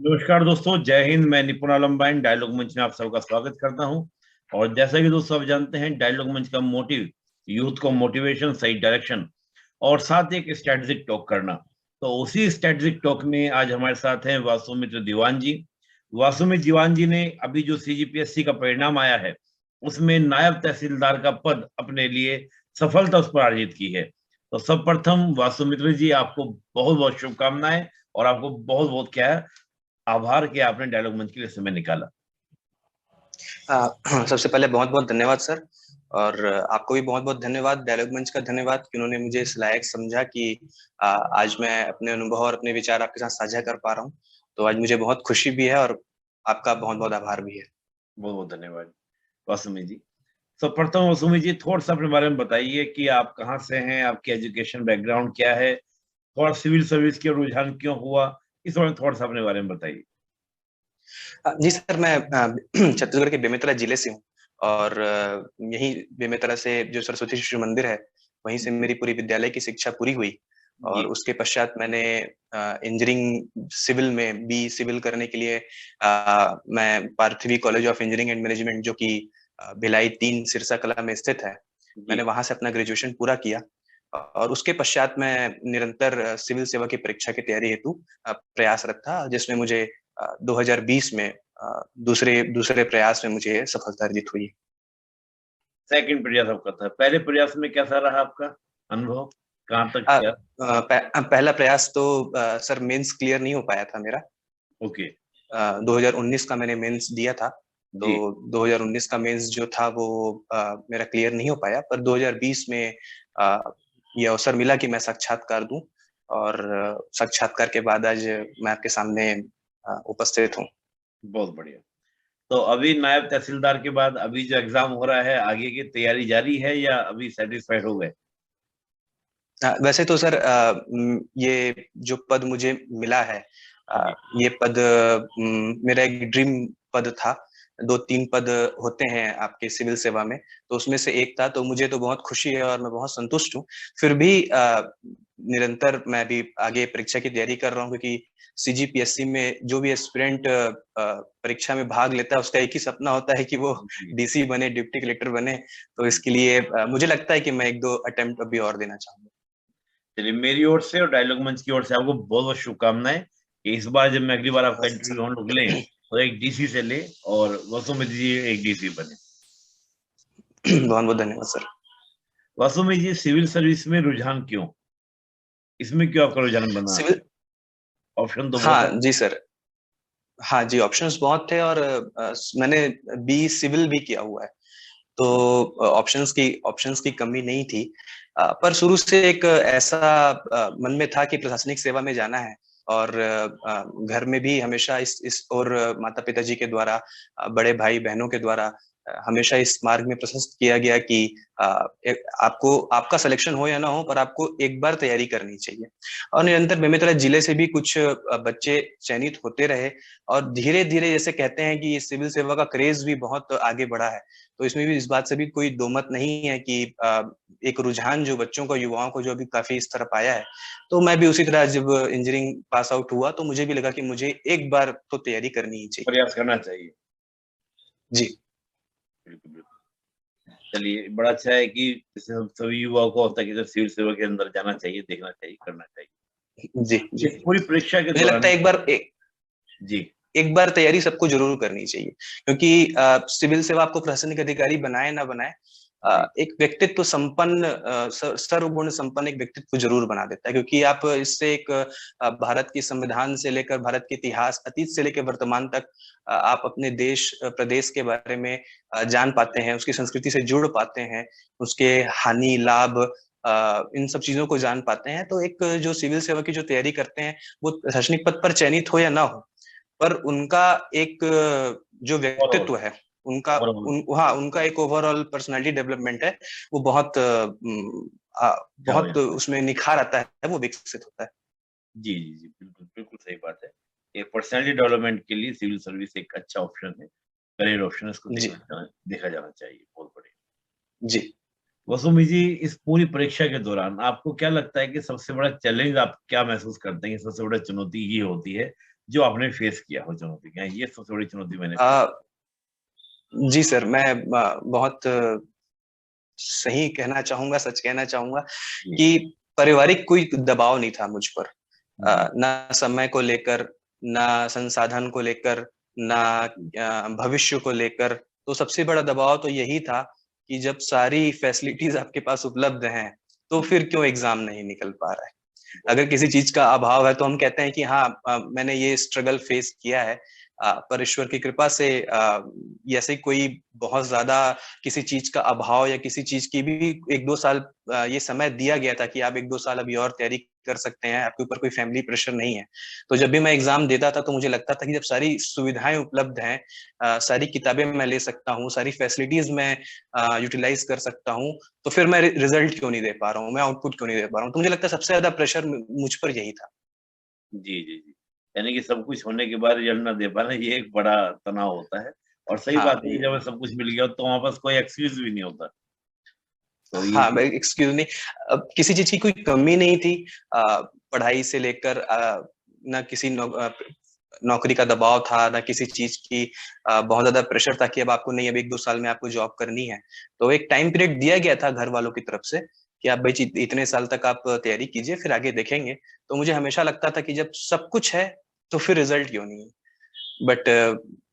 नमस्कार दोस्तों, जय हिंद। मैं निपुण आलमबाइन डायलॉग मंच में आप सबका स्वागत करता हूं। और जैसा कि दोस्तों आप जानते हैं, डायलॉग मंच का मोटिव यूथ को मोटिवेशन, सही डायरेक्शन और साथ ही एक स्ट्रेटेजिक टॉक करना। तो उसी स्ट्रेटेजिक टॉक में आज हमारे साथ हैं वासुमित्र दीवान जी। वासुमित्र दीवान जी ने अभी जो सीजीपीएससी का परिणाम आया है उसमें नायब तहसीलदार का पद अपने लिए सफलता उस पर अर्जित की है। तो सर्वप्रथम वासुमित्र जी, आपको बहुत बहुत शुभकामनाएं और आपको बहुत बहुत क्या है आभार कि आपने डायलॉग मंच के लिए समय निकाला। सबसे पहले बहुत बहुत धन्यवाद सर। और आपको भी बहुत बहुत धन्यवाद, डायलॉग मंच का धन्यवाद कि उन्होंने मुझे इस लायक समझा कि आज मैं अपने अनुभव और अपने विचार आपके साथ साझा कर पा रहा हूँ। तो आज मुझे बहुत खुशी भी है और आपका बहुत बहुत आभार भी है। बहुत बहुत धन्यवाद वासुमी जी। सर्वप्रथम वासुमी जी, थोड़ा सा अपने बारे में बताइए कि आप कहाँ से हैं, आपकी एजुकेशन बैकग्राउंड क्या है, थोड़ा सिविल सर्विस के रुझान क्यों हुआ, इस बारे में थोड़ा सा अपने बारे में बताइए। जी सर, मैं छत्तीसगढ़ के बेमेतरा जिले से हूँ। और यही बेमेतरा से जो सरस्वती शिशु मंदिर है, वहीं से मेरी पूरी विद्यालय की शिक्षा पूरी हुई। जी और उसके पश्चात मैंने इंजीनियरिंग सिविल में बी सिविल करने के लिए मैं Parthavi college of engineering and management, जो कि भिलाई 3 सिरसा कला में स्थित है, जी। मैंने वहां से अपना ग्रेजुएशन पूरा किया। और उसके पश्चात मैं निरंतर सिविल सेवा की परीक्षा की तैयारी हेतु प्रयासरत था, जिसमें मुझे 2020 में दूसरे दूसरे प्रयास में मुझे सफलता अर्जित हुई। सेकंड प्रयास आपका था, पहले प्रयास में कैसा रहा आपका अनुभव, कहाँ तक क्या? पहला प्रयास तो सर मेंस क्लियर नहीं हो पाया था मेरा। ओके। 2019 का मैंने मेंस दिया था। तो जी। 2019 का मेंस जो था वो मेरा क्लियर नहीं हो पाया, पर 2020 में आ, ये अवसर मिला कि मैं साक्षात्कार दूं। और साक्षात्कार के बाद आज मैं आपके सामने उपस्थित हूँ। बहुत बढ़िया। तो अभी नायब तहसीलदार के बाद अभी जो एग्जाम हो रहा है, आगे की तैयारी जारी है या अभी सेटिस्फाइड हो गए? वैसे तो सर ये जो पद मुझे मिला है, जी ये पद मेरा एक ड्रीम पद था। 2-3 पद होते हैं आपके सिविल सेवा में, तो उसमें से एक था। तो मुझे तो बहुत खुशी है और मैं बहुत संतुष्ट हूँ। फिर भी निरंतर मैं भी आगे परीक्षा की तैयारी कर रहा हूँ, क्योंकि सीजीपीएससी में जो भी एस्पिरेंट परीक्षा में भाग लेता है, उसका एक ही सपना होता है कि वो जी। डीसी बने, डिप्टी कलेक्टर बने। तो इसके लिए मुझे लगता है कि मैं 1-2 अटेम्प्ट अभी और देना चाहूंगा। चलिए, मेरी ओर से और डायलॉग मंच की ओर से आपको बहुत बहुत शुभकामनाएं कि इस बार जब मैं अगली बार आपका इंटरव्यू हम लोग लें तो एक डीसी से ले और वसुमित्र जी एक डीसी बने। बहुत बहुत धन्यवाद सर। वसुमित्र जी, सिविल सर्विस में रुझान क्यों, इसमें क्यों आपका रुझान बना? सिविल ऑप्शन तो बहुत है। हाँ जी सर। हाँ जी, ऑप्शंस बहुत थे। और मैंने बी सिविल भी किया हुआ है। तो ऑप्शंस की कमी नहीं थी। पर शुरू से एक ऐसा मन में था कि प्रशासनिक सेवा में जाना है। और घर में भी हमेशा इस और माता पिता जी के द्वारा, बड़े भाई बहनों के द्वारा हमेशा इस मार्ग में प्रशस्त किया गया कि आपको, आपका सिलेक्शन हो या ना हो, पर आपको एक बार तैयारी करनी चाहिए। और निरंतर बेमेतरा जिले से भी कुछ बच्चे चयनित होते रहे। और धीरे धीरे, जैसे कहते हैं कि सिविल सेवा का क्रेज भी बहुत आगे बढ़ा है। तो इसमें भी, इस बात से भी कोई दो मत नहीं है कि एक रुझान जो बच्चों का, युवाओं को जो अभी काफी इस तरफ आया है। तो मैं भी उसी तरह जब इंजीनियरिंग पास आउट हुआ, तो मुझे भी लगा कि मुझे एक बार तो तैयारी करनी ही चाहिए। प्रयास करना चाहिए। जी बिल्कुल बिल्कुल। चलिए, बड़ा अच्छा है कि जैसे हम सभी युवाओं को होता है कि सिविल सेवा के अंदर जाना चाहिए, देखना चाहिए, करना चाहिए। जी जी। इस पूरी परीक्षा के मुझे लगता दौरान। है जी एक बार तैयारी सबको जरूर करनी चाहिए। क्योंकि सिविल सेवा आपको प्रशासनिक अधिकारी बनाए ना बनाए, जी एक व्यक्तित्व संपन्न, सर्वगुण संपन्न एक व्यक्तित्व जरूर बना देता है। क्योंकि आप इससे एक भारत की संविधान से लेकर भारत के इतिहास, अतीत से लेकर वर्तमान तक, आप अपने देश प्रदेश के बारे में जान पाते हैं, उसकी संस्कृति से जुड़ पाते हैं, उसके हानि लाभ, इन सब चीजों को जान पाते हैं। तो एक जो सिविल सेवा की जो तैयारी करते हैं, वो प्रशासनिक पद पर चयनित हो या ना हो, पर उनका एक जो ओवरऑल। व्यक्तित्व है, उनका ओवरऑल हाँ, उनका एक ओवरऑल पर्सनालिटी डेवलपमेंट है, वो बहुत अच्छा हो बहुत जाता है। उसमें निखार आता है, वो विकसित होता है। जी जी जी, बिल्कुल बिल्कुल सही बात है। ये पर्सनैलिटी डेवलपमेंट के लिए सिविल सर्विस एक अच्छा ऑप्शन है, करियर ऑप्शन है, इसको जी देखा जाना चाहिए। बहुत बढ़िया। जी। वसुमी जी, इस पूरी परीक्षा के दौरान आपको क्या लगता है कि सबसे बड़ा चैलेंज आप क्या महसूस करते हैं कि सबसे बड़ा चुनौती ये होती है जो आपने फेस किया हो चुनौतियां, ये सबसे बड़ी चुनौती मैंने जी सर, मैं बहुत सही कहना चाहूंगा, सच कहना चाहूंगा जी कि पारिवारिक कोई दबाव नहीं था मुझ पर, जी ना समय को लेकर, ना संसाधन को लेकर, ना जी भविष्य को लेकर। तो सबसे बड़ा दबाव तो यही था कि जब सारी फैसिलिटीज आपके पास उपलब्ध हैं, तो फिर क्यों एग्जाम नहीं निकल पा रहा है। बहुत अगर किसी चीज का अभाव है तो हम कहते हैं कि हाँ, मैंने ये स्ट्रगल फेस किया है, पर ईश्वर की कृपा से ऐसे कोई बहुत ज्यादा किसी चीज का अभाव या किसी चीज की भी 1-2 साल ये समय दिया गया था कि आप 1-2 साल अभी और तैयारी कर सकते हैं, आपके ऊपर कोई फैमिली प्रेशर नहीं है। तो जब भी मैं एग्जाम देता था तो मुझे लगता था कि जब सारी सुविधाएं उपलब्ध हैं, सारी किताबें मैं ले सकता हूँ, सारी फैसिलिटीज मैं यूटिलाइज कर सकता हूँ, तो फिर मैं रिजल्ट क्यों नहीं दे पा रहा हूँ, मैं आउटपुट क्यों नहीं दे पा रहा हूँ। तो मुझे लगता है सबसे ज्यादा प्रेशर मुझ पर यही था। जी, जी, जी। यानी कि सब कुछ होने के बाद रिजल्ट ना दे पाना, ये एक बड़ा तनाव होता है और सही हाँ बात है कि जब सब कुछ मिल गया हो तो वहाँ पास कोई एक्सक्यूज़ भी नहीं होता। तो ये हाँ, एक्सक्यूज नहीं, अब किसी चीज की कोई कमी नहीं थी, पढ़ाई से लेकर ना किसी नौकरी का दबाव था, ना किसी चीज की बहुत ज्यादा प्रेशर था कि अब आपको नहीं, अब 1-2 साल में आपको जॉब करनी है। तो एक टाइम पीरियड दिया गया था घर वालों की तरफ से कि आप भाई इतने साल तक आप तैयारी कीजिए, फिर आगे देखेंगे। तो मुझे हमेशा लगता था कि जब सब कुछ है तो फिर रिजल्ट क्यों नहीं है। बट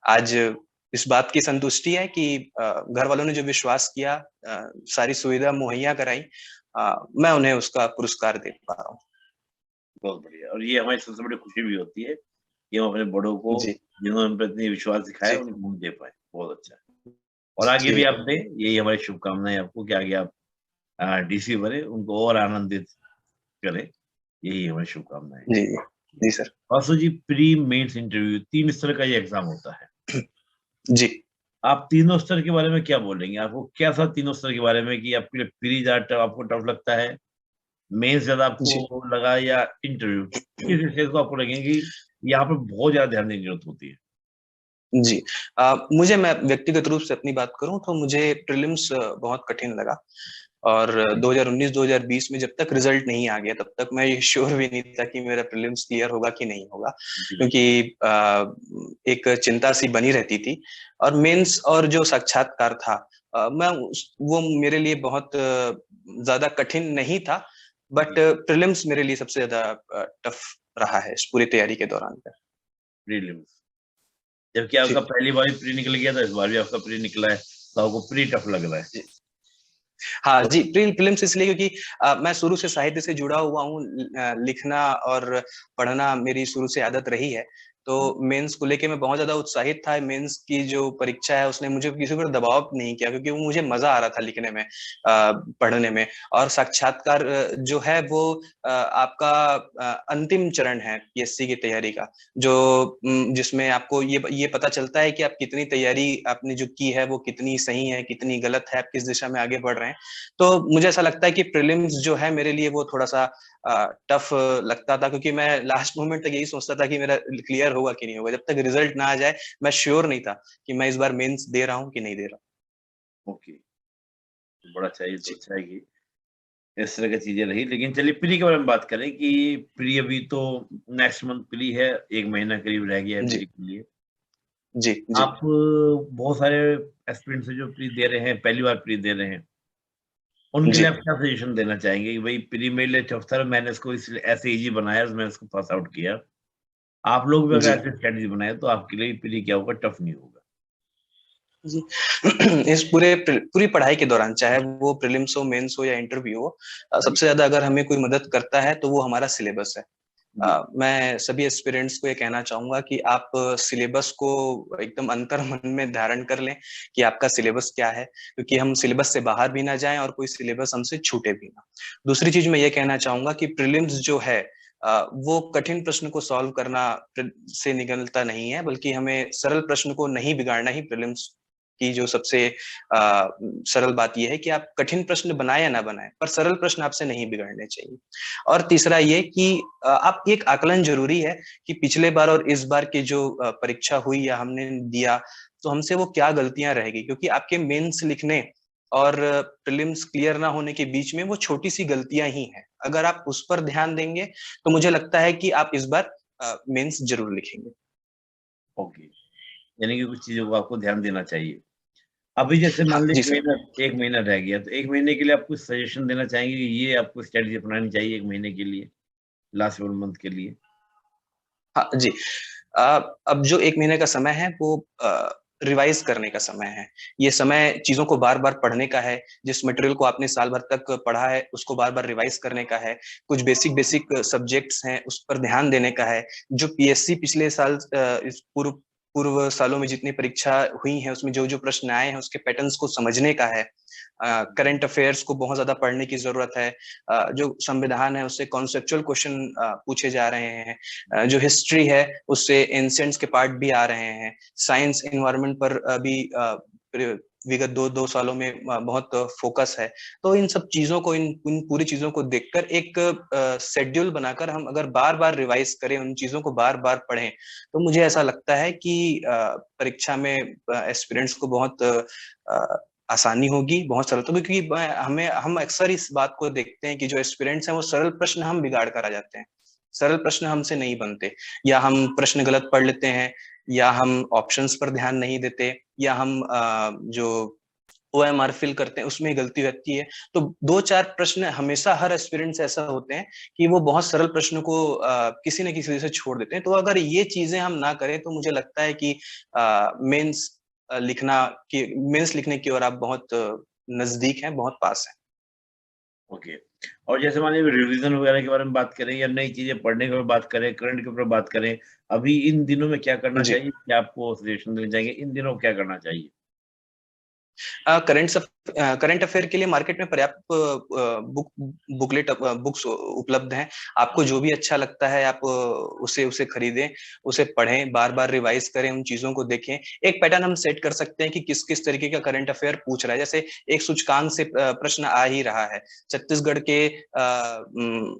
आज इस बात की संतुष्टि है कि घर वालों ने जो विश्वास किया, सारी सुविधा मुहैया कराई, मैं उन्हें उसका पुरस्कार दे पा रहा हूँ। बहुत बढ़िया और ये हमारी सबसे बड़ी खुशी भी होती है कि हम अपने बड़ों को जी, जिन्होंने हम पे इतनी विश्वास दिखाया जी, उनको हम दे पाएँ। बहुत अच्छा है और आगे भी जी, आप दें, यही हमारी शुभकामनाएँ आपको कि आगे आप डीसी बने, उनको और आनंदित करें, यही हमारी शुभकामनाएँ हैं। जी, जी सर। वासु जी, प्री मेंस इंटरव्यू 3 स्तर का ये एग्ज़ाम होता है। जी, आप तीनों स्तर के बारे में क्या बोलेंगे? आपको कैसा तीनों स्तर के बारे में कि आपके लिए प्री ज़्यादा आपको टफ लगता है, मेंस ज़्यादा जी। आपको लगा या इंटरव्यू? किस स्टेज को आपको लगे कि यहाँ पे बहुत ज़्यादा ध्यान देने की ज़रूरत होती है? जी। मैं व्यक्तिगत रूप से अपनी बात करूँ तो मुझे प्रीलिम्स बहुत कठिन लगा, और जी, 2019-2020 में जब तक रिजल्ट नहीं आ गया तब तक मैं ये श्योर भी नहीं था कि मेरा प्रीलिम्स क्लियर होगा कि नहीं होगा। जी, क्योंकि एक चिंता सी बनी रहती थी, और मेंस और जो साक्षात्कार था, मैं उस वो मेरे लिए बहुत ज़्यादा कठिन नहीं था, बट जी, प्रीलिम्स मेरे लिए सबसे ज़्यादा टफ रहा है इस पूरी तैयारी के दौरान पे। प्रीलिम्स। जबकि जी। आपका पहली बार ही प्री निकल गया था, इस बार भी आपका प्री निकला है, तो आपको प्री टफ लग रहा है। जी। हाँ जी, प्रीलिम्स इसलिए क्योंकि मैं शुरू से साहित्य से जुड़ा हुआ हूँ, लिखना और पढ़ना मेरी शुरू से आदत रही है। तो हुँ, मेंस को लेके मैं बहुत ज़्यादा उत्साहित था। मेंस की जो परीक्षा है उसने मुझे किसी पर दबाव नहीं किया, क्योंकि वो मुझे मज़ा आ रहा था लिखने में, पढ़ने में। और साक्षात्कार जो है वो आपका अंतिम चरण है पीएससी की तैयारी का, जो जिसमें आपको ये पता चलता है कि आप कितनी तैयारी आपने जो की है वो कितनी सही है, कितनी गलत है, आप किस दिशा में आगे बढ़ रहे हैं। तो मुझे ऐसा लगता है कि प्रीलिम्स जो है मेरे लिए वो थोड़ा-सा टफ लगता था, क्योंकि मैं लास्ट मोमेंट तक यही सोचता था कि मेरा क्लियर होगा कि नहीं होगा। जब तक रिजल्ट ना आ जाए, मैं श्योर नहीं था कि मैं इस बार मेंस दे रहा हूँ कि नहीं दे रहा हूँ। ओके, बड़ा अच्छा है, ये तो जी, अच्छा है कि इस तरह की चीज़ें रही। लेकिन चलिए प्री के बारे में बात करें कि प्री अभी तो नेक्स्ट मंथ प्री है, 1 महीना करीब रह गया है जी, प्री के लिए। जी, जी, आप बहुत सारे एस्पिरेंट्स हैं जो प्री दे रहे हैं, पहली बार प्री दे रहे हैं। उनके लिए जी, आप क्या सजेशन देना चाहेंगे कि भई प्री मेरे लिए टफ था, मैंने इसको इसलिए ऐसे ईज़ी बनाया, मैंने इसको पास आउट किया। आप लोग भी अगर जी। ऐसे स्ट्रैटेजी बनाएँ तो आपके लिए प्री क्या होगा, टफ नहीं होगा। जी। इस पूरी पढ़ाई के दौरान, चाहे वो प्रीलिम्स हो, मेंस हो या इंटरव्यू हो, जी, सबसे ज़्यादा अगर हमें कोई मदद करता है तो वो हमारा सिलेबस है। जी, मैं सभी एस्पिरेंट्स को ये कहना चाहूँगा कि आप सिलेबस को एकदम अंतर्मन में धारण कर लें कि आपका सिलेबस क्या है, क्योंकि हम सिलेबस से बाहर भी ना जाएँ और कोई सिलेबस हमसे छूटे भी ना। दूसरी चीज़ मैं ये कहना चाहूँगा कि प्रीलिम्स जो है, वो कठिन प्रश्न को सॉल्व करना से निकलता नहीं है, बल्कि हमें सरल प्रश्न को नहीं बिगाड़ना ही प्रीलिम्स की जो सबसे सरल बात ये है कि आप कठिन प्रश्न बनाएँ या ना बनाएँ, पर सरल प्रश्न आपसे नहीं बिगड़ने चाहिए। और तीसरा ये कि आप एक आकलन ज़रूरी है कि पिछले बार और इस बार की जो परीक्षा हुई या हमने दिया, तो हमसे वो क्या गलतियाँ रह गई, क्योंकि आपके मेंस लिखने और प्रीलिम्स क्लियर ना होने के बीच में वो छोटी-सी गलतियाँ ही हैं। अगर आप उस पर ध्यान देंगे, तो मुझे लगता है कि आप इस बार मेंस जरूर लिखेंगे। ओके, यानी कि कुछ चीजों को आपको ध्यान देना चाहिए। अभी जैसे मान हाँ लीजिए जी सर। एक महीना रह गया, तो एक महीने के लिए आप कुछ सजेशन देना चाहेंगे कि ये आपको स्ट्रेटजी अपनानी चाहिए एक महीने के लिए, लास्ट 1 मंथ के लिए? हाँ जी। अब जो 1 महीने का समय है वो रिवाइज करने का समय है। ये समय चीज़ों को बार-बार पढ़ने का है, जिस मटेरियल को आपने साल भर तक पढ़ा है, उसको बार-बार रिवाइज करने का है। कुछ बेसिक सब्जेक्ट्स हैं, उस पर ध्यान देने का है। जो पीएससी पिछले साल इस पूर्व पूर्व सालों में जितनी परीक्षा हुई हैं, उसमें जो-जो प्रश्न आए हैं, उसके पैटर्न्स को समझने का है। करंट अफेयर्स को बहुत ज़्यादा पढ़ने की ज़रूरत है। जो संविधान है, उससे कॉन्सेप्चुअल क्वेश्चन पूछे जा रहे हैं। जो हिस्ट्री है उससे एंशिएंट्स के पार्ट भी आ रहे हैं। साइंस एनवायरनमेंट पर अभी विगत दो सालों में बहुत फोकस है। तो इन सब चीजों को इन पूरी चीजों को देखकर एक शेड्यूल बनाकर हम अगर बार बार रिवाइज करें, उन चीजों को बार बार पढ़ें, तो मुझे ऐसा लगता है कि परीक्षा में एस्पिरेंट्स को बहुत आसानी होगी, बहुत सरल। तो क्योंकि हम अक्सर इस बात को देखते हैं कि जो एस्पिरेंट्स हैं वो सरल प्रश्न हम बिगाड़ कर आ जाते हैं। सरल प्रश्न हमसे नहीं बनते, या हम प्रश्न गलत पढ़ लेते हैं, या हम ऑप्शंस पर ध्यान नहीं देते, या हम जो ओएमआर फिल करते हैं उसमें गलती रहती है। तो 2-4 प्रश्न हमेशा हर एस्पिरेंट से ऐसा होते हैं कि वो बहुत सरल प्रश्नों को किसी न किसी वजह से छोड़ देते हैं। तो अगर ये चीजें हम ना करें तो मुझे लगता है कि मेंस लिखना की मेंस लिखने की ओर आप बहुत नजदीक हैं, बहुत पास हैं। ओके। और जैसे मान लीजिए रिवीजन वगैरह के बारे में बात करें या नई चीजें पढ़ने के ऊपर बात करें, करंट के ऊपर बात करें, अभी इन दिनों में क्या करना जी। चाहिए? क्या आपको सजेशन देना चाहेंगे, इन दिनों क्या करना चाहिए? करंट अफेयर के लिए मार्केट में पर्याप्त बुकलेट बुक्स उपलब्ध हैं। आपको जो भी अच्छा लगता है आप उसे उसे खरीदें, उसे पढ़ें, बार बार रिवाइज करें, उन चीजों को देखें। एक पैटर्न हम सेट कर सकते हैं कि किस किस तरीके का करंट अफेयर पूछ रहा है। जैसे एक सूचकांक से प्रश्न आ ही रहा है, छत्तीसगढ़ के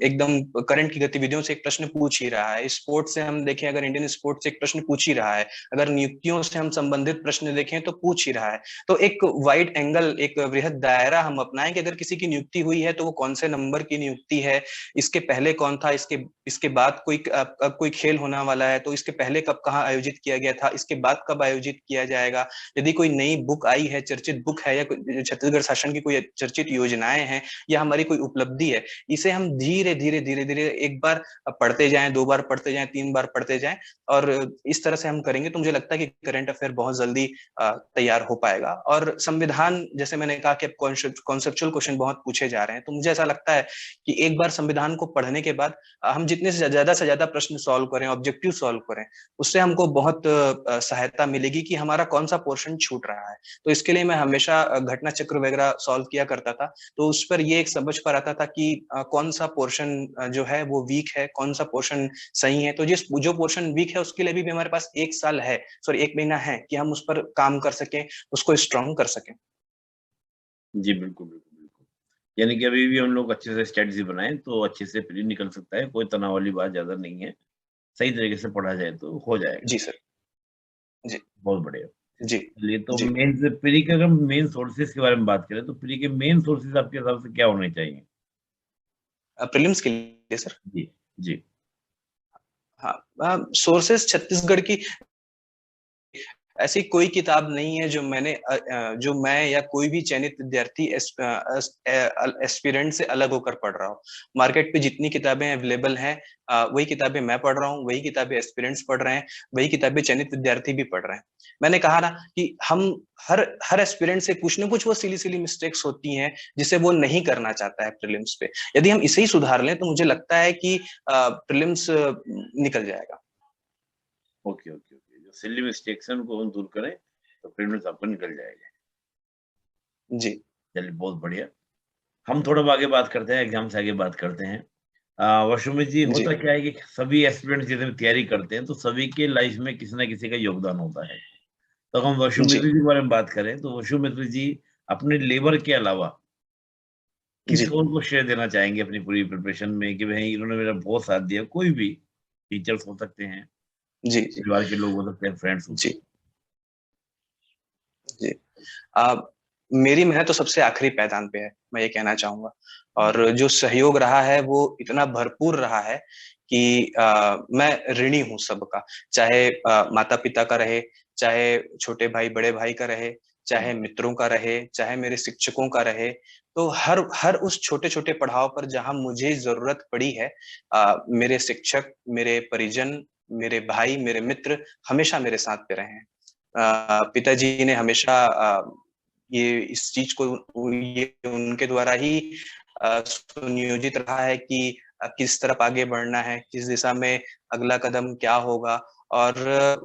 एकदम करंट की गतिविधियों से एक प्रश्न पूछ ही रहा है, स्पोर्ट्स से हम देखें अगर इंडियन स्पोर्ट्स से एक प्रश्न पूछ ही रहा है, अगर नियुक्तियों से हम संबंधित प्रश्न देखें तो पूछ ही रहा है। तो एक वाइड एंगल, एक वृहद दायरा हम अपनाएं कि अगर किसी की नियुक्ति हुई है तो वो कौन से नंबर की नियुक्ति है, इसके पहले कौन था, इसके बाद कोई खेल होने वाला है तो इसके पहले कब कहाँ आयोजित किया गया था, इसके बाद कब आयोजित किया जाएगा। यदि कोई नई बुक आई है, चर्चित बुक है, या छत्तीसगढ़ शासन की कोई चर्चित योजनाएं हैं, या हमारी कोई उपलब्धि है, इसे हम धीरे धीरे धीरे धीरे एक बार पढ़ते जाएं, 2 बार पढ़ते जाएं, 3 बार पढ़ते जाएं, और इस तरह से हम करेंगे तो मुझे लगता है कि करंट अफेयर बहुत जल्दी तैयार हो पाएगा। और संविधान, जैसे मैंने कहा कि अब कॉन्सेप्चुअल क्वेश्चन बहुत पूछे जा रहे हैं, तो मुझे ऐसा लगता है कि एक बार संविधान को पढ़ने के बाद हम जितने से ज्यादा प्रश्न सॉल्व करें, ऑब्जेक्टिव सॉल्व करें, उससे हमको बहुत सहायता मिलेगी कि हमारा कौन सा पोर्शन छूट रहा है। तो इसके लिए मैं हमेशा घटना चक्र वगैरह सॉल्व किया करता था, तो उस पर ये एक समझ पर आता था कि कौन सा पोर्शन जो है वो वीक है, कौन सा पोर्शन सही है। तो जो पोर्शन वीक है उसके लिए भी हमारे पास 1 साल है, सॉरी 1 महीना है कि हम उस पर काम कर सकें, उसको स्ट्रॉन्ग कर सकें। जी, बिल्कुल, बिल्कुल, बिल्कुल। यानी कि अभी भी हम लोग अच्छे से स्ट्रैटेजी बनाएँ तो अच्छे से प्री निकल सकता है, कोई तनाव वाली बात ज़्यादा नहीं है। सही तरीके से पढ़ा जाए तो हो जाएगा। जी सर। जी। बहुत बढ़िया। जी। चलिए, तो जी। मेंस प्री के अगर मेन सोर्सेज़ के बारे में बात करें, तो प्री के मेन सोर्सेज़ आपके हिसाब से क्या होने चाहिए? प्रीलिम्स के लिए सर। जी, जी। हाँ, सोर्सेस छत्तीसगढ़ की ऐसी कोई किताब नहीं है जो मैं या कोई भी चयनित विद्यार्थी एस्पिरेंट से अलग होकर पढ़ रहा हूँ। मार्केट पे जितनी किताबें अवेलेबल हैं, वही किताबें मैं पढ़ रहा हूँ, वही किताबें एस्पिरेंट्स पढ़ रहे हैं, वही किताबें चयनित विद्यार्थी भी पढ़ रहे हैं। मैंने कहा ना कि हम हर हर एस्पिरेंट से कुछ न कुछ वो सिली मिस्टेक्स होती हैं जिसे वो नहीं करना चाहता है प्रीलिम्स पे। यदि हम इसे ही सुधार लें तो मुझे लगता है कि प्रीलिम्स निकल जाएगा। Okay, okay, okay. जो सिली मिस्टेक्स हैं उनको हम दूर करें, तो प्रीलिम्स आपका निकल जाएगा। जी। चलिए, बहुत बढ़िया। हम थोड़ा अब आगे बात करते हैं, एग्ज़ाम से आगे बात करते हैं। वशुमित जी, जी। होता क्या है कि सभी एस्पिरेंट्स जितने तैयारी करते हैं, तो सभी के लाइफ में किसी न किसी का योगदान होता है। तो हम जी। वशुमित्र जी के बारे में बात करें, तो वशुमित्र जी अपने लेबर के अलावा किस जी। और को श्रेय देना चाहेंगे अपनी पूरी प्रिपरेशन में कि भई इन्होंने मेरा बहुत साथ दिया? कोई भी, टीचर्स हो सकते हैं, जी। जी। परिवार के लोग हो सकते हैं, फ्रेंड्स हो सकते जी। जी। अ, मेरी मेहनत तो सबसे आखिरी पायदान पे है, मैं ये कहना चाहूँगा। और जो सहयोग रहा है वो इतना भरपूर रहा है कि मैं ऋणी हूँ सबका, चाहे माता पिता का रहे, चाहे छोटे भाई बड़े भाई का रहे, चाहे मित्रों का रहे, चाहे मेरे शिक्षकों का रहे। तो हर हर उस छोटे-छोटे पड़ाव पर जहाँ मुझे ज़रूरत पड़ी है, मेरे शिक्षक, मेरे परिजन, मेरे भाई, मेरे मित्र हमेशा मेरे साथ पे रहे हैं। पिताजी ने हमेशा ये इस चीज़ को ये उनके द्वारा ही सुनियोजित रहा है कि किस तरफ आगे बढ़ना है, किस दिशा में अगला कदम क्या होगा, और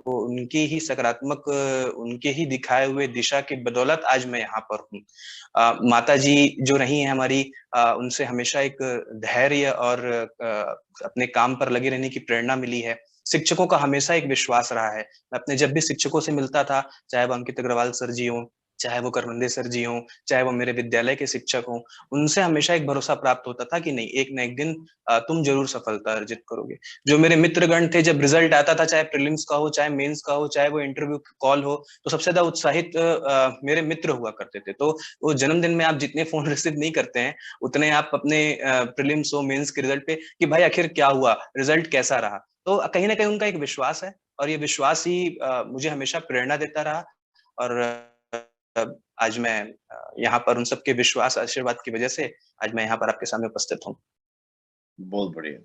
वो उनकी ही सकारात्मक उनके ही दिखाए हुए दिशा की बदौलत आज मैं यहाँ पर हूँ। माताजी जो रही हैं हमारी, उनसे हमेशा एक धैर्य और अपने काम पर लगे रहने की प्रेरणा मिली है। शिक्षकों का हमेशा एक विश्वास रहा है। मैं अपने जब भी शिक्षकों से मिलता था, चाहे वो अंकित अग्रवाल सर जी हों, चाहे वो करवंदे सर जी हों, चाहे वो मेरे विद्यालय के शिक्षक हों, उनसे हमेशा एक भरोसा प्राप्त होता था कि नहीं, एक ना एक दिन तुम ज़रूर सफलता अर्जित करोगे। जो मेरे मित्रगण थे, जब रिजल्ट आता था, चाहे प्रीलिम्स का हो, चाहे मेंस का हो, चाहे वो इंटरव्यू कॉल हो, तो सबसे ज़्यादा उत्साहित मेरे मित्र हुआ करते थे। तो वो जन्मदिन में आप जितने फ़ोन रिसीव नहीं करते हैं, उतने आप अपने प्रीलिम्स हो, मेंस के रिजल्ट पे कि भाई आखिर क्या हुआ? रिजल्ट कैसा रहा? तो कहीं न कहीं उनका एक विश्वास है, और ये विश्वास ही मुझे हमेशा प्रेरणा देता रहा, और आज मैं यहाँ पर उन सबके विश्वास, आशीर्वाद की वजह से आज मैं यहाँ पर आपके सामने उपस्थित हूँ। बहुत बढ़िया।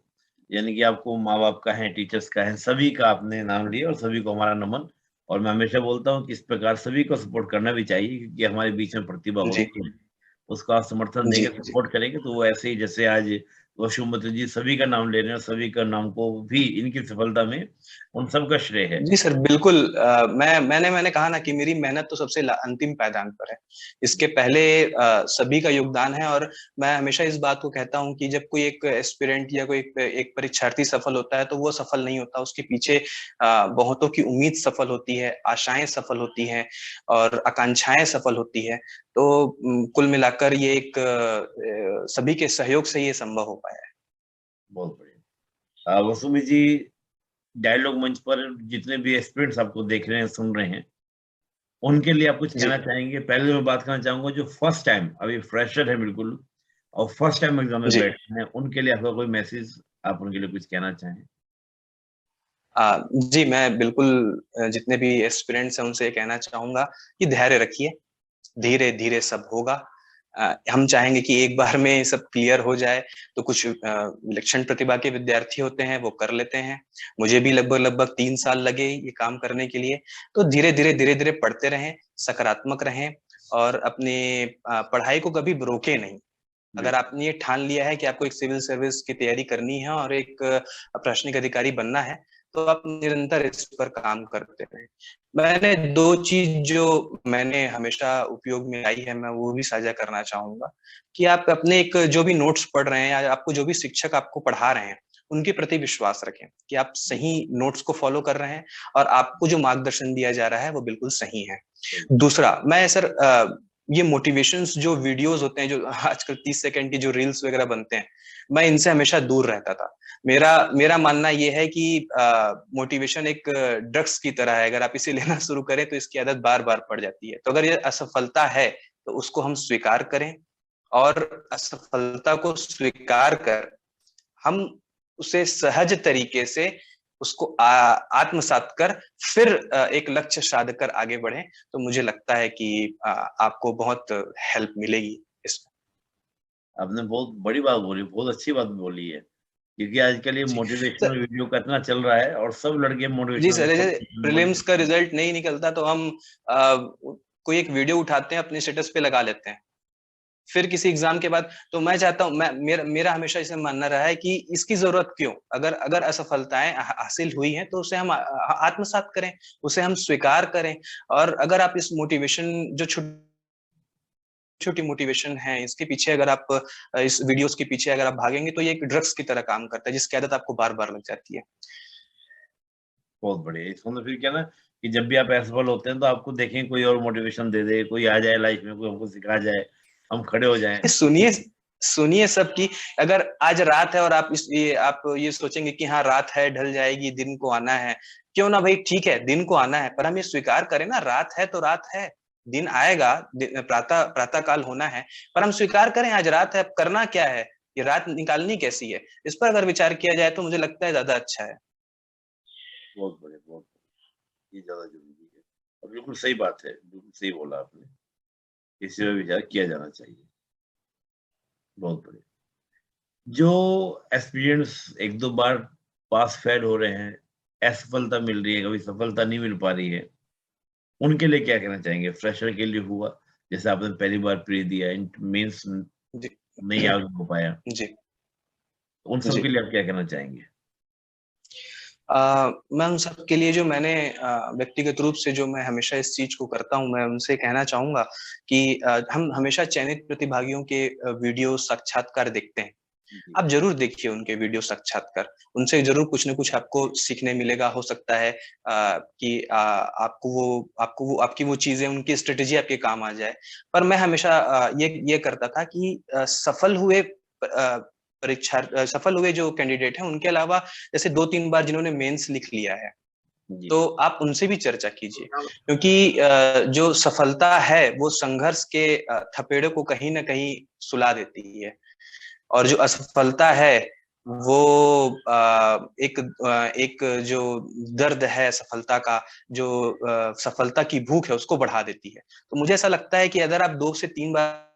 यानी कि आपको माँ-बाप का है, टीचर्स का है, सभी का आपने नाम लिया और सभी को हमारा नमन। और मैं हमेशा बोलता हूँ कि इस प्रकार सभी को सपोर्ट करना भी चाहिए, क्योंकि हमारे बीच में प्रतिभा जी, होती है। उसको आप समर्थन जी, देंगे, जी। सपोर्ट करेंगे, तो वो ऐसे ही जैसे आज वसुमती जी सभी का नाम ले रहे हैं और सभी का नाम को भी इनकी सफलता में उन सबका श्रेय है। जी सर, बिल्कुल। मैंने कहा ना कि मेरी मेहनत तो सबसे अंतिम पायदान पर है। इसके पहले सभी का योगदान है, और मैं हमेशा इस बात को कहता हूँ कि जब कोई एक एस्पिरेंट या कोई एक परीक्षार्थी सफल होता है, तो वो सफल नहीं होता। उसके पीछे बहुतों की उम्मीद सफल होती है, आशाएँ सफल होती हैं, और आकांक्षाएँ सफल होती हैं। तो कुल मिलाकर ये एक सभी के सहयोग से ये संभव हो पाया है। बहुत बढ़िया। वसुमी जी, डायलॉग मंच पर जितने भी एस्पिरेंट्स आपको देख रहे हैं, सुन रहे हैं, उनके लिए आप कुछ जी। कहना चाहेंगे? पहले मैं बात करना चाहूँगा जो फर्स्ट टाइम अभी फ्रेशर है बिल्कुल और फर्स्ट टाइम एग्ज़ाम में जी। बैठे हैं, उनके लिए आपका कोई मैसेज आप उनके लिए कुछ कहना चाहें? जी, मैं बिल्कुल जितने भी एस्पिरेंट्स हैं उनसे ये कहना चाहूँगा कि धैर्य रखिए, धीरे-धीरे सब होगा। हम चाहेंगे कि एक बार में सब क्लियर हो जाए, तो कुछ विलक्षण प्रतिभा के विद्यार्थी होते हैं, वो कर लेते हैं। मुझे भी लगभग-लगभग 3 साल लगे ये काम करने के लिए। तो धीरे-धीरे पढ़ते रहें, सकारात्मक रहें, और अपनी पढ़ाई को कभी रोकें नहीं। अगर बिल्कुल, आपने ये ठान लिया है कि आपको एक सिविल सर्विस की तैयारी करनी है और एक प्रशासनिक अधिकारी बनना है, तो आप निरंतर इस पर काम करते रहें। मैंने 2 चीज़ जो मैंने हमेशा उपयोग में आई है, मैं वो भी साझा करना चाहूँगा, कि आप अपने एक जो भी नोट्स पढ़ रहे हैं, या आपको जो भी शिक्षक आपको पढ़ा रहे हैं, उनके प्रति विश्वास रखें कि आप सही नोट्स को फ़ॉलो कर रहे हैं, और आपको जो मार्गदर्शन दिया जा रहा है, वो बिल्कुल सही है। बिल्कुल। दूसरा, मैं सर ये मोटिवेशंस जो वीडियोज़ होते हैं, जो आजकल 30 सेकंड की जो रील्स वगैरह बनते हैं, मैं इनसे हमेशा दूर रहता था। मेरा मेरा मानना ये है कि मोटिवेशन एक ड्रग्स की तरह है, अगर आप इसे लेना शुरू करें तो इसकी आदत बार-बार पड़ जाती है। तो अगर ये असफलता है, तो उसको हम स्वीकार करें, और असफलता को स्वीकार कर हम उसे सहज तरीके से उसको आत्मसात कर फिर एक लक्ष्य साध कर आगे बढ़ें, तो मुझे लगता है कि आपको बहुत हेल्प मिलेगी इसमें। आपने बहुत बड़ी बात बोली, बहुत अच्छी बात बोली है, क्योंकि आजकल ये जी। मोटिवेशनल सर वीडियो का इतना चल रहा है और सब लड़के जी मोटिवेशनल सर, जैसे प्रीलिम्स का मोटिवेशनल रिजल्ट नहीं निकलता, तो हम अ, कोई एक वीडियो उठाते हैं, अपने स्टेटस पे लगा लेते हैं। फिर किसी एग्ज़ाम के बाद, तो मैं चाहता हूँ, मैं मेरा मेरा हमेशा ऐसे मानना रहा है कि इसकी ज़रूरत क्यों? अगर अगर असफलताएँ हासिल हुई हैं, तो उसे हम आत्मसात करें, उसे हम स्वीकार करें। और अगर आप इस मोटिवेशन जो छोटी मोटिवेशन है, इसके पीछे अगर आप इस वीडियोज़ के पीछे अगर आप भागेंगे, तो ये एक ड्रग्स की तरह काम करता है, जिसकी आदत आपको बार-बार लग जाती है। बहुत बढ़िया। इसका मतलब फिर क्या ना कि जब भी आप असफल होते हैं तो आपको देखें कोई और मोटिवेशन दे दे, कोई आ जाए लाइफ में, कोई हमको सिखा जाए, हम खड़े हो जाएँ। सुनिए सुनिए सबकी। अगर आज रात है और आप ये सोचेंगे कि हाँ, रात है, ढल जाएगी, दिन को आना है। क्यों ना भई, ठीक है, दिन को आना है, पर हम ये स्वीकार करें ना, रात है तो रात है, दिन आएगा, प्रातः प्रातः काल होना है, पर हम स्वीकार करें आज रात है, अब करना क्या है? ये रात निकालनी कैसी है, इस पर अगर विचार किया जाए तो मुझे लगता है ज्यादा अच्छा है। बहुत बढ़िया, बहुत बढ़िया। ये ज्यादा जरूरी है और बिल्कुल सही बात है, बिल्कुल सही बोला आपने। इसी पर विचार किया जाना चाहिए। बहुत बढ़िया। जो एस्पिरेंट्स एक दो बार पास फेल हो रहे हैं, असफलता मिल रही है, कभी सफलता नहीं मिल पा रही है, उनके लिए क्या कहना चाहेंगे? फ्रेशर के लिए हुआ, जैसे आपने पहली बार प्री दिया, मेंस जी नहीं आगे हो पाया, जी उन सब जी। के लिए आप क्या कहना चाहेंगे? मैं उन सब के लिए जो मैंने व्यक्तिगत रूप से जो मैं हमेशा इस चीज को करता हूँ, मैं उनसे कहना चाहूंगा कि हम हमेशा चयनित प्रतिभागियों के वीडियो साक्षात्कार देखते हैं। जी, आप जरूर देखिए उनके वीडियो साक्षात्कार, उनसे जरूर कुछ न कुछ आपको सीखने मिलेगा। हो सकता है कि आपको वो आपकी वो चीजें, उनकी स्ट्रेटेजी आपके काम आ जाए। पर मैं हमेशा ये करता था कि सफल हुए जो कैंडिडेट हैं, उनके अलावा जैसे 2-3 बार जिन्होंने मेंस लिख लिया है, जी, तो आप उनसे भी चर्चा कीजिए। क्योंकि जो सफलता है वो संघर्ष के थपेड़े को कहीं न कहीं सुला देती है, और जो असफलता है वो एक जो दर्द है सफलता का, जो सफलता की भूख है उसको बढ़ा देती है। तो मुझे ऐसा लगता है कि अगर आप 2 से 3 बार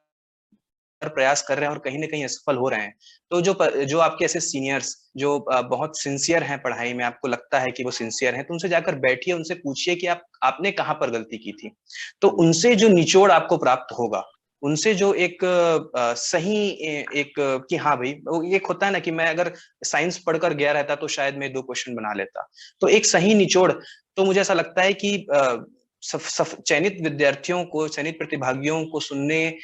प्रयास कर रहे हैं और कहीं न कहीं असफल हो रहे हैं, तो जो आपके ऐसे सीनियर्स जो बहुत सिंसियर हैं पढ़ाई में, आपको लगता है कि वो सिंसियर हैं, तो उनसे जाकर बैठिए, उनसे पूछिए कि आपने कहाँ पर गलती की थी। तो उनसे जो निचोड़ आपको प्राप्त होगा, उनसे जो एक सही एक कि हाँ भाई, वो एक होता है ना कि मैं अगर साइंस पढ़कर गया रहता तो शायद मैं 2 क्वेश्चन बना लेता। तो एक सही निचोड़, तो मुझे ऐसा लगता है कि चयनित विद्यार्थियों को, चयनित प्रतिभागियों को सुनने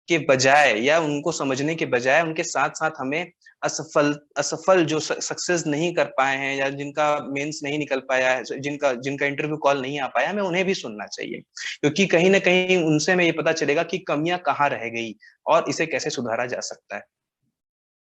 के बजाय या उनको समझने के बजाय, उनके साथ-साथ हमें असफल जो सक्सेस नहीं कर पाए हैं या जिनका मेंस नहीं निकल पाया है, जिनका जिनका इंटरव्यू कॉल नहीं आ पाया, हमें उन्हें भी सुनना चाहिए। क्योंकि कहीं न कहीं उनसे हमें ये पता चलेगा कि कमियाँ कहाँ रह गई और इसे कैसे सुधारा जा सकता है।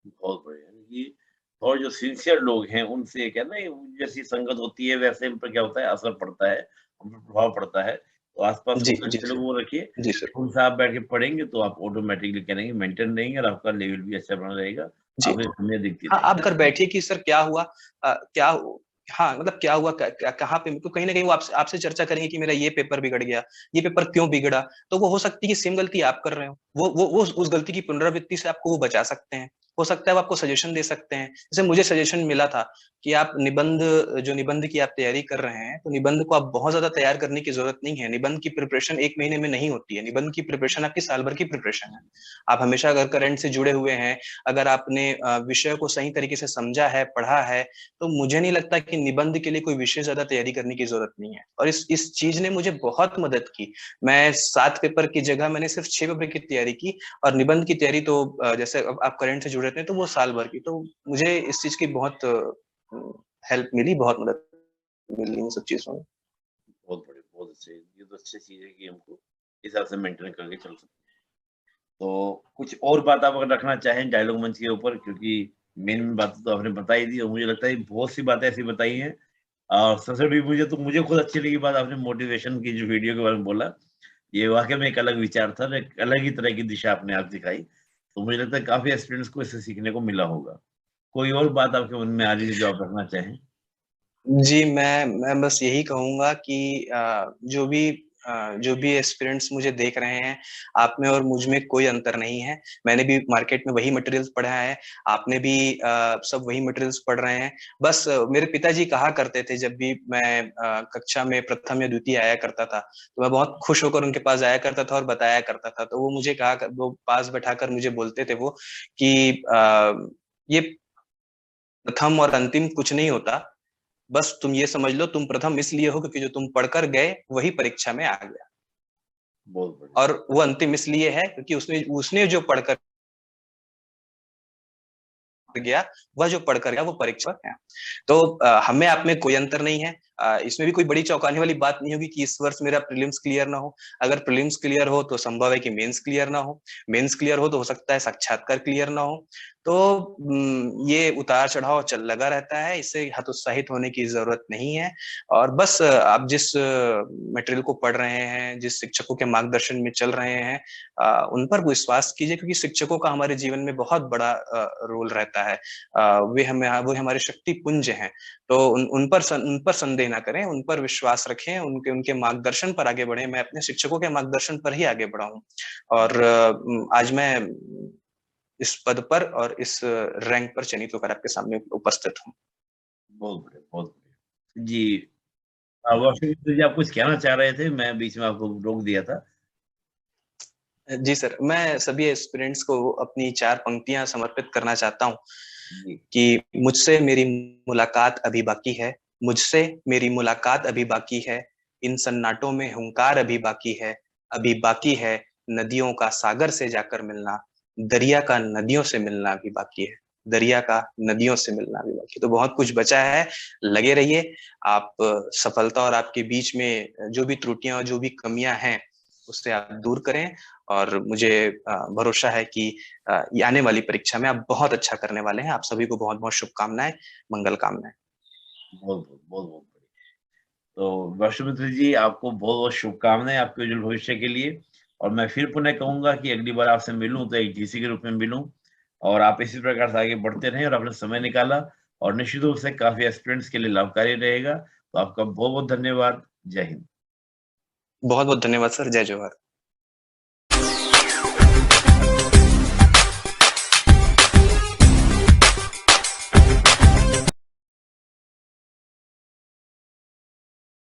बहुत बढ़िया। ये और जो सिंसियर लोग हैं, उनसे क्या ना, ये जैसी संगत होती है, वैसे उन पर क्या होता है, असर पड़ता है, उन पर प्रभाव पड़ता है। तो आस-पास जी, कुछ जी अच्छे सर। लोगों को रखिए, जी सर। उनसे आप बैठ के पढ़ेंगे, तो आप ऑटोमैटिकली क्या रहेंगे, मेंटेन रहेंगे और आपका लेवल भी अच्छा बना रहेगा। जी। आपकी कमियाँ दिखती हाँ, आप रहेंगी। अगर बैठिए कि सर क्या हुआ? क्या हु हाँ, मतलब क्या हुआ? कहाँ पे? तो कहीं न कहीं वो आपसे आपसे चर्चा करेंगे कि मेरा ये पेपर बिगड़ गया, ये पेपर क्यों बिगड़ा? तो वो हो सकती है कि सेम गलती आप कर रहे हो। वो उस गलती की पुनरावृत्ति से आपको वो बचा सकते हैं। हो सकता है वो आपको सजेशन दे सकते हैं। जैसे मुझे सजेशन मिला था कि आप निबंध की आप तैयारी कर रहे हैं, तो निबंध को आप बहुत ज़्यादा तैयार करने की ज़रूरत नहीं है। निबंध की प्रिपरेशन 1 महीने में नहीं होती है। निबंध की प्रिपरेशन आपकी साल भर की प्रिपरेशन है। आप हमेशा अगर करंट से जुड़े हुए हैं, अगर आपने विषय को सही तरीके से समझा है, पढ़ा है, तो मुझे नहीं लगता कि निबंध के लिए कोई विशेष ज़्यादा तैयारी करने की ज़रूरत नहीं है। और इस चीज़ ने मुझे बहुत मदद की। मैं 7 पेपर की जगह मैंने सिर्फ 6 पेपर की तैयारी की, और निबंध की तैयारी तो जैसे अब आप करंट से जुड़े रहते हैं तो वो साल भर की। तो मुझे इस चीज़ की बहुत हेल्प मिली, बहुत मदद मिली इन सब चीज़ों में। बहुत बढ़िया, बहुत अच्छे। ये तो अच्छी चीज़ है कि हमको इस हिसाब से मेंटेन करके चल सकते हैं। तो कुछ और बात आप अगर रखना चाहें डायलॉग मंच के ऊपर, क्योंकि मेन बातें तो आपने बता ही दी और मुझे लगता है बहुत सी बातें ऐसी बताई हैं। सबसे बड़ी मुझे खुद अच्छी लगी बात, आपने मोटिवेशन की जो वीडियो के बारे में बोला, ये वाक़ई में एक अलग विचार था और एक अलग ही तरह की दिशा आपने आप दिखाई। तो मुझे लगता है काफ़ी स्टूडेंट्स को इससे सीखने को मिला होगा। कोई और बात आपके मन में आ रही है जो आप रखना चाहें? जी, मैं बस यही कहूँगा कि जो भी एस्पिरेंट्स मुझे देख रहे हैं, आप में और मुझ में कोई अंतर नहीं है। मैंने भी मार्केट में वही मटेरियल्स पढ़ा है, आपने भी सब वही मटेरियल्स पढ़ रहे हैं। बस मेरे पिताजी कहा करते थे, जब भी मैं कक्षा में प्रथम या द्वितीय आया करता था, तो मैं बहुत खुश होकर उनके पास जाया करता था और बताया करता था। तो वो पास बैठाकर मुझे बोलते थे वो कि ये प्रथम और अंतिम कुछ नहीं होता, बस तुम ये समझ लो तुम प्रथम इसलिए हो क्योंकि जो तुम पढ़कर गए वही परीक्षा में आ गया, बहुत बढ़िया। और वो अंतिम इसलिए है क्योंकि उसने उसने जो पढ़कर गया, वह जो पढ़कर गया वो परीक्षा में गया। तो हमें आप में कोई अंतर नहीं है। इसमें भी कोई बड़ी चौंकाने वाली बात नहीं होगी कि इस वर्ष मेरा प्रीलिम्स क्लियर ना हो। अगर प्रीलिम्स क्लियर हो तो संभव है कि मेंस क्लियर ना हो, मेंस क्लियर हो तो हो सकता है साक्षात्कार क्लियर ना हो। तो ये उतार चढ़ाव चल लगा रहता है, इससे हतोत्साहित होने की जरूरत नहीं है। और बस आप जिस मटेरियल को पढ़ रहे हैं, जिस शिक्षकों के मार्गदर्शन में चल रहे हैं, उन पर विश्वास कीजिए, क्योंकि शिक्षकों का हमारे जीवन में बहुत बड़ा रोल रहता है। वो हमारे शक्ति पुंज हैं। तो उन पर संदेह ना करें, उन पर विश्वास रखें, उनके मार्गदर्शन पर आगे बढ़े। मैं अपने शिक्षकों के मार्गदर्शन पर ही आगे बढ़ा हूँ, और आज मैं इस पद पर और इस रैंक पर चयनित होकर आपके सामने उपस्थित हूँ। बहुत बढ़िया, बहुत बढ़िया जी। वाशिंगटन जी, आप कुछ कहना चाह रहे थे, मैं बीच में आपको रोक दिया था। जी सर, मैं सभी एस्पिरेंट्स को अपनी 4 पंक्तियां समर्पित करना चाहता हूँ जी। कि मुझसे मेरी मुलाकात अभी बाकी है, मुझसे मेरी मुलाकात अभी बाकी है, इन सन्नाटों में हुंकार अभी बाकी है, अभी बाकी है नदियों का सागर से जाकर मिलना, दरिया का नदियों से मिलना अभी बाकी है, दरिया का नदियों से मिलना अभी बाकी है। तो बहुत कुछ बचा है, लगे रहिए। आप सफलता और आपके बीच में जो भी त्रुटियां और जो भी कमियां हैं, उससे आप दूर करें। और मुझे भरोसा है कि ये आने वाली परीक्षा में आप बहुत अच्छा करने वाले हैं। आप सभी को बहुत बहुत शुभकामनाएं, मंगल कामनाएं। बहुत बहुत बहुत बहुत बढ़िया। तो वाशुमित्र जी, आपको बहुत बहुत शुभकामनाएं आपके उज्जवल भविष्य के लिए। और मैं फिर पुनः कहूंगा कि अगली बार आपसे मिलूं तो एक जीसी के रूप में मिलूं, और आप इसी प्रकार से आगे बढ़ते रहें। और आपने समय निकाला, और निश्चित रूप से काफी एस्पिरेंट्स के लिए लाभकारी रहेगा। तो आपका बहुत बहुत धन्यवाद। जय हिंद। बहुत बहुत धन्यवाद सर। जय जवाहर।